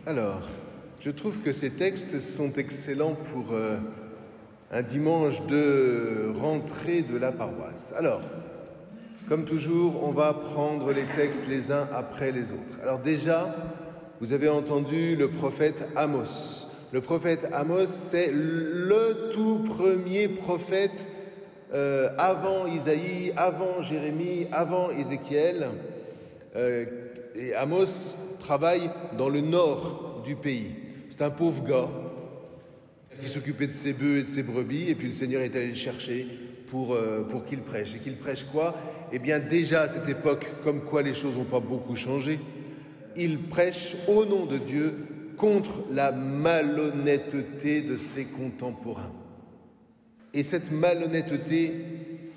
Alors, je trouve que ces textes sont excellents pour un dimanche de rentrée de la paroisse. Alors, comme toujours, on va prendre les textes les uns après les autres. Alors déjà, vous avez entendu le prophète Amos. Le prophète Amos, c'est le tout premier prophète avant Isaïe, avant Jérémie, avant Ézéchiel. Et Amos travaille dans le nord du pays. C'est un pauvre gars qui s'occupait de ses bœufs et de ses brebis, et puis le Seigneur est allé le chercher pour qu'il prêche. Et qu'il prêche quoi? Eh bien déjà à cette époque, comme quoi les choses n'ont pas beaucoup changé, il prêche au nom de Dieu contre la malhonnêteté de ses contemporains. Et cette malhonnêteté,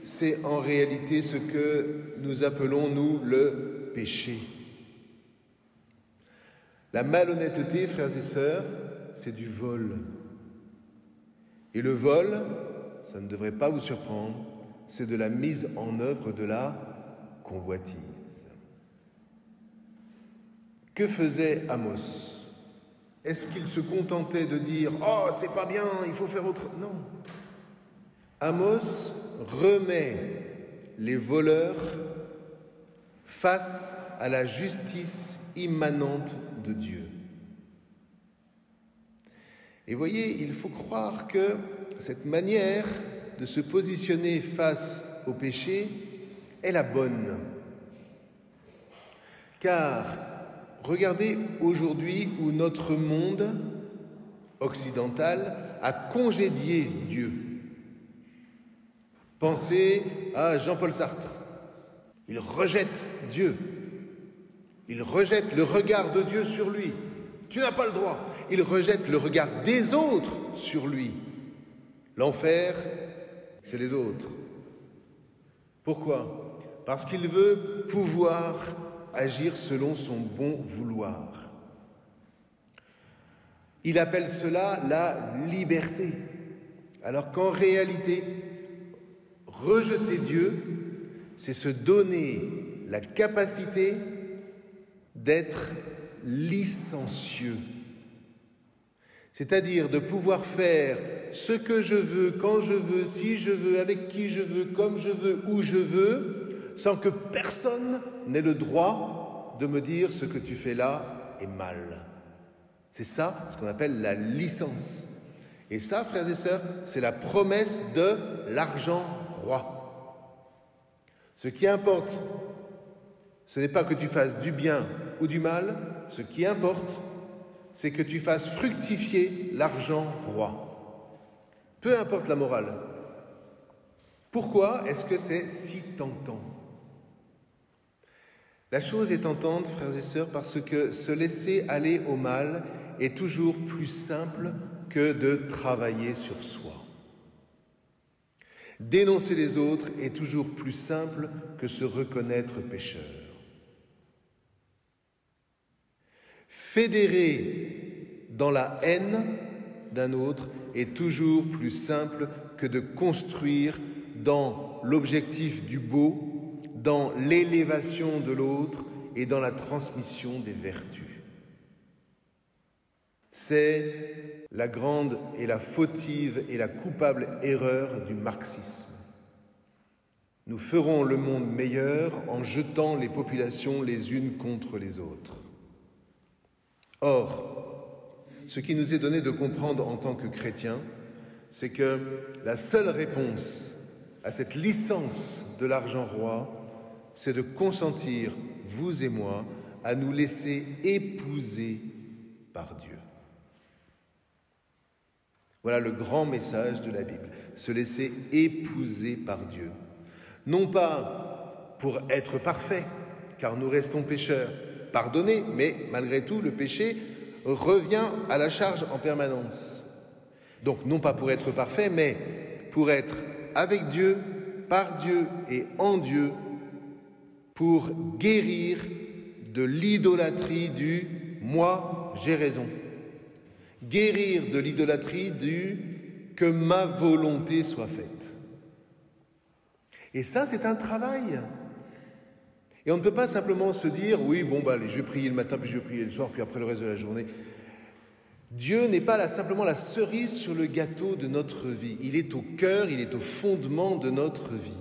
c'est en réalité ce que nous appelons, nous, le péché. La malhonnêteté, frères et sœurs, c'est du vol. Et le vol, ça ne devrait pas vous surprendre, c'est de la mise en œuvre de la convoitise. Que faisait Amos? Est-ce qu'il se contentait de dire « Oh, c'est pas bien, il faut faire autre... » Non. Amos remet les voleurs face à la justice immanente de Dieu. Et voyez, il faut croire que cette manière de se positionner face au péché est la bonne. Car regardez aujourd'hui où notre monde occidental a congédié Dieu. Pensez à Jean-Paul Sartre. Il rejette Dieu. Il rejette le regard de Dieu sur lui. Tu n'as pas le droit. Il rejette le regard des autres sur lui. L'enfer, c'est les autres. Pourquoi? Parce qu'il veut pouvoir agir selon son bon vouloir. Il appelle cela la liberté. Alors qu'en réalité, rejeter Dieu, c'est se donner la capacité d'être licencieux. C'est-à-dire de pouvoir faire ce que je veux, quand je veux, si je veux, avec qui je veux, comme je veux, où je veux, sans que personne n'ait le droit de me dire ce que tu fais là est mal. C'est ça, ce qu'on appelle la licence. Et ça, frères et sœurs, c'est la promesse de l'argent roi. Ce qui importe, ce n'est pas que tu fasses du bien ou du mal, ce qui importe, c'est que tu fasses fructifier l'argent roi. Peu importe la morale. Pourquoi est-ce que c'est si tentant? La chose est tentante, frères et sœurs, parce que se laisser aller au mal est toujours plus simple que de travailler sur soi. Dénoncer les autres est toujours plus simple que se reconnaître pécheur. Fédérer dans la haine d'un autre est toujours plus simple que de construire dans l'objectif du beau, dans l'élévation de l'autre et dans la transmission des vertus. C'est la grande et la fautive et la coupable erreur du marxisme. Nous ferons le monde meilleur en jetant les populations les unes contre les autres. Or, ce qui nous est donné de comprendre en tant que chrétiens, c'est que la seule réponse à cette licence de l'argent roi, c'est de consentir, vous et moi, à nous laisser épouser par Dieu. Voilà le grand message de la Bible, se laisser épouser par Dieu. Non pas pour être parfait, car nous restons pécheurs, pardonnés, mais malgré tout, le péché revient à la charge en permanence. Donc, non pas pour être parfait, mais pour être avec Dieu, par Dieu et en Dieu, pour guérir de l'idolâtrie du « moi, j'ai raison ». Guérir de l'idolâtrie du « que ma volonté soit faite ». Et ça, c'est un travail. Et on ne peut pas simplement se dire, oui, bon, bah, allez, je vais prier le matin, puis je vais prier le soir, puis après le reste de la journée. Dieu n'est pas là, simplement la cerise sur le gâteau de notre vie. Il est au cœur, il est au fondement de notre vie.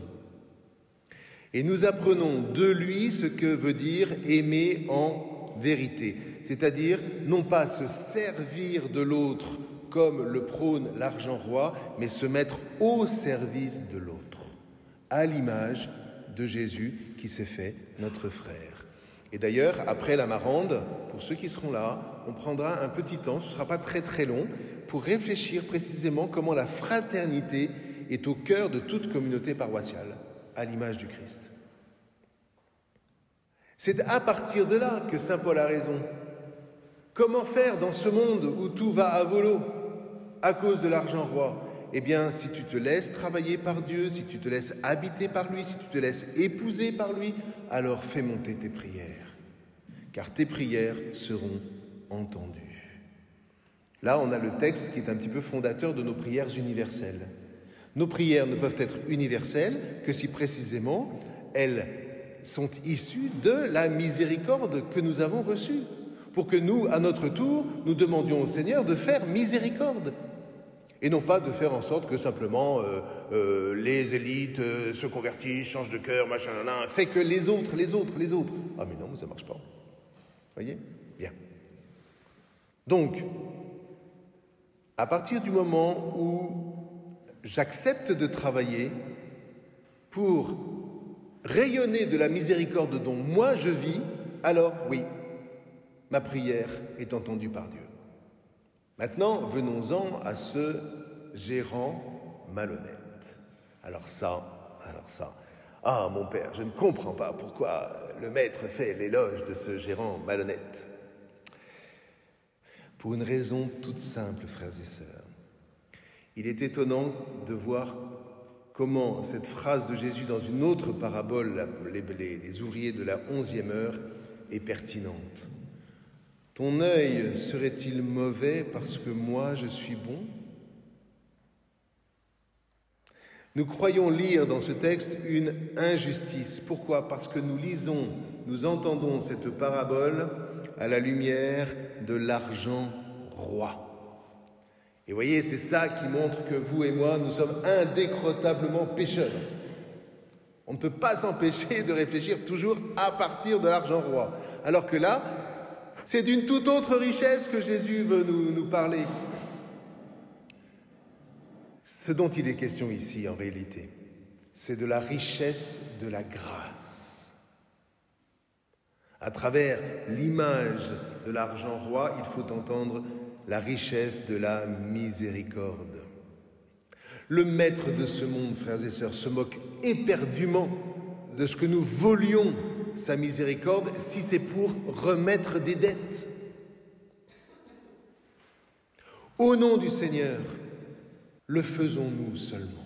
Et nous apprenons de lui ce que veut dire aimer en vérité. C'est-à-dire, non pas se servir de l'autre comme le prône l'argent roi, mais se mettre au service de l'autre, à l'image de Jésus qui s'est fait notre frère. Et d'ailleurs, après la marande, pour ceux qui seront là, on prendra un petit temps, ce ne sera pas très très long, pour réfléchir précisément comment la fraternité est au cœur de toute communauté paroissiale, à l'image du Christ. C'est à partir de là que saint Paul a raison. Comment faire dans ce monde où tout va à volo à cause de l'argent roi? Eh bien, si tu te laisses travailler par Dieu, si tu te laisses habiter par lui, si tu te laisses épouser par lui, alors fais monter tes prières, car tes prières seront entendues. Là, on a le texte qui est un petit peu fondateur de nos prières universelles. Nos prières ne peuvent être universelles que si précisément elles sont issues de la miséricorde que nous avons reçue, pour que nous, à notre tour, nous demandions au Seigneur de faire miséricorde. Et non pas de faire en sorte que simplement les élites se convertissent, changent de cœur, machin, fait que les autres. Ah mais non, ça ne marche pas. Voyez? Bien. Donc, à partir du moment où j'accepte de travailler pour rayonner de la miséricorde dont moi je vis, alors oui, ma prière est entendue par Dieu. Maintenant, venons-en à ce gérant malhonnête. Alors ça, ah mon père, je ne comprends pas pourquoi le maître fait l'éloge de ce gérant malhonnête. Pour une raison toute simple, frères et sœurs. Il est étonnant de voir comment cette phrase de Jésus dans une autre parabole, les ouvriers de la 11e heure, est pertinente. Ton œil serait-il mauvais parce que moi je suis bon? Nous croyons lire dans ce texte une injustice. Pourquoi? Parce que nous entendons cette parabole à la lumière de l'argent roi. Et voyez, c'est ça qui montre que vous et moi, nous sommes indécrotablement pécheurs. On ne peut pas s'empêcher de réfléchir toujours à partir de l'argent roi. Alors que là, c'est d'une toute autre richesse que Jésus veut nous parler. Ce dont il est question ici, en réalité, c'est de la richesse de la grâce. À travers l'image de l'argent roi, il faut entendre la richesse de la miséricorde. Le maître de ce monde, frères et sœurs, se moque éperdument de ce que nous voulions sa miséricorde si c'est pour remettre des dettes. Au nom du Seigneur, le faisons-nous seulement.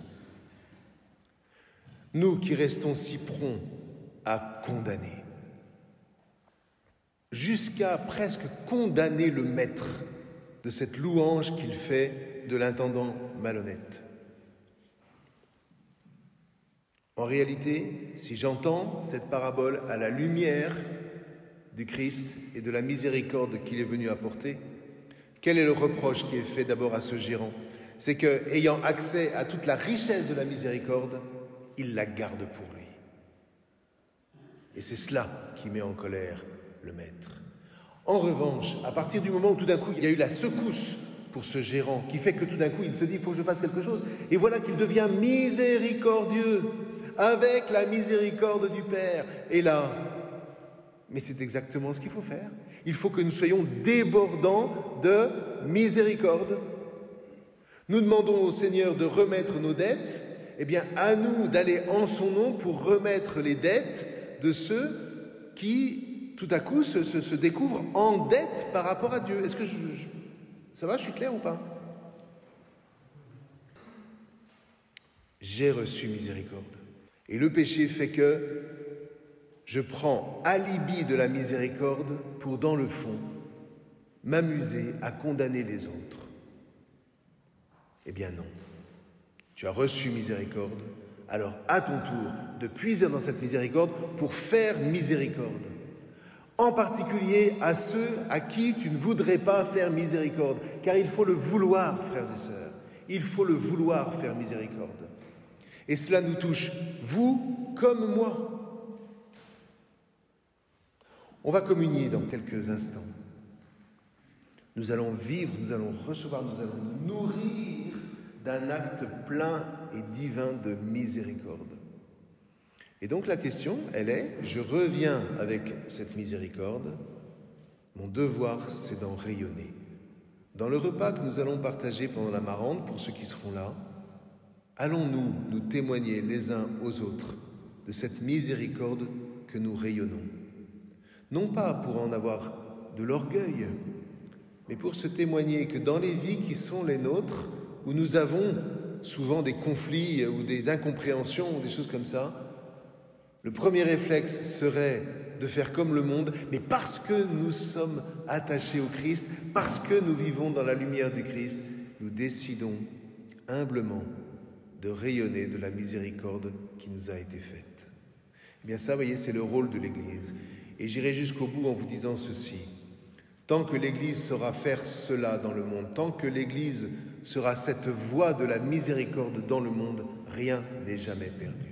Nous qui restons si prompts à condamner, jusqu'à presque condamner le maître de cette louange qu'il fait de l'intendant malhonnête. En réalité, si j'entends cette parabole à la lumière du Christ et de la miséricorde qu'il est venu apporter, quel est le reproche qui est fait d'abord à ce gérant? C'est que, ayant accès à toute la richesse de la miséricorde, il la garde pour lui. Et c'est cela qui met en colère le maître. En revanche, à partir du moment où tout d'un coup il y a eu la secousse pour ce gérant, qui fait que tout d'un coup il se dit « il faut que je fasse quelque chose », et voilà qu'il devient miséricordieux, avec la miséricorde du Père. Et là, mais c'est exactement ce qu'il faut faire. Il faut que nous soyons débordants de miséricorde. Nous demandons au Seigneur de remettre nos dettes, eh bien à nous d'aller en son nom pour remettre les dettes de ceux qui, tout à coup, se découvrent en dette par rapport à Dieu. Est-ce que ça va, je suis clair ou pas? J'ai reçu miséricorde. Et le péché fait que je prends alibi de la miséricorde pour, dans le fond, m'amuser à condamner les autres. Eh bien non. Tu as reçu miséricorde, alors à ton tour de puiser dans cette miséricorde pour faire miséricorde. En particulier à ceux à qui tu ne voudrais pas faire miséricorde, car il faut le vouloir, frères et sœurs. Il faut le vouloir faire miséricorde. Et cela nous touche, vous comme moi. On va communier dans quelques instants. Nous allons vivre, nous allons recevoir, nous allons nous nourrir d'un acte plein et divin de miséricorde. Et donc la question, elle est, je reviens avec cette miséricorde, mon devoir c'est d'en rayonner. Dans le repas que nous allons partager pendant la marrante, pour ceux qui seront là, allons-nous nous témoigner les uns aux autres de cette miséricorde que nous rayonnons. Non pas pour en avoir de l'orgueil, mais pour se témoigner que dans les vies qui sont les nôtres, où nous avons souvent des conflits ou des incompréhensions ou des choses comme ça, le premier réflexe serait de faire comme le monde, mais parce que nous sommes attachés au Christ, parce que nous vivons dans la lumière du Christ, nous décidons humblement de rayonner de la miséricorde qui nous a été faite. Eh bien ça, vous voyez, c'est le rôle de l'Église. Et j'irai jusqu'au bout en vous disant ceci. Tant que l'Église saura faire cela dans le monde, tant que l'Église sera cette voie de la miséricorde dans le monde, rien n'est jamais perdu.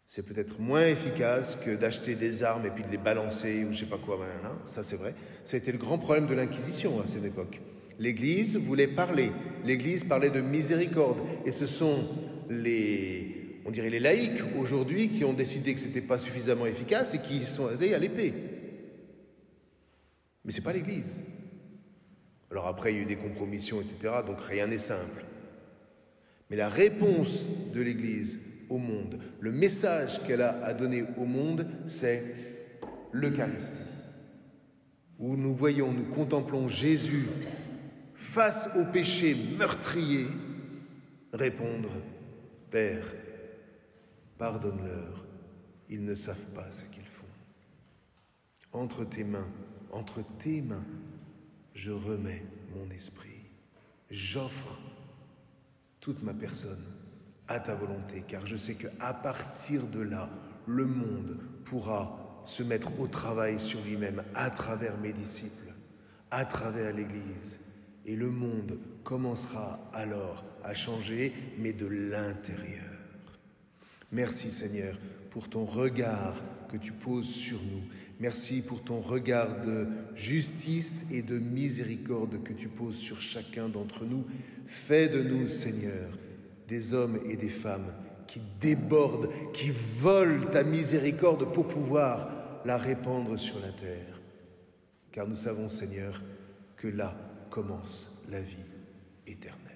C'est peut-être moins efficace que d'acheter des armes et puis de les balancer ou je sais pas quoi, ça c'est vrai. Ça a été le grand problème de l'Inquisition à cette époque. L'Église voulait parler, l'Église parlait de miséricorde et ce sont les laïcs aujourd'hui qui ont décidé que c'était pas suffisamment efficace et qui sont allés à l'épée. Mais c'est pas l'Église. Alors après il y a eu des compromissions, etc., donc rien n'est simple. Mais la réponse de l'Église au monde, le message qu'elle a à donner au monde, c'est l'Eucharistie, où nous voyons, nous contemplons Jésus face au péché meurtrier, répondre « Père, pardonne-leur, ils ne savent pas ce qu'ils font. Entre tes mains, je remets mon esprit. J'offre toute ma personne à ta volonté, car je sais qu'à partir de là, le monde pourra se mettre au travail sur lui-même à travers mes disciples, à travers l'Église. Et le monde commencera alors à changer, mais de l'intérieur. Merci Seigneur pour ton regard que tu poses sur nous. Merci pour ton regard de justice et de miséricorde que tu poses sur chacun d'entre nous. Fais de nous, Seigneur, des hommes et des femmes qui débordent, qui volent ta miséricorde pour pouvoir la répandre sur la terre. Car nous savons, Seigneur, que là commence la vie éternelle.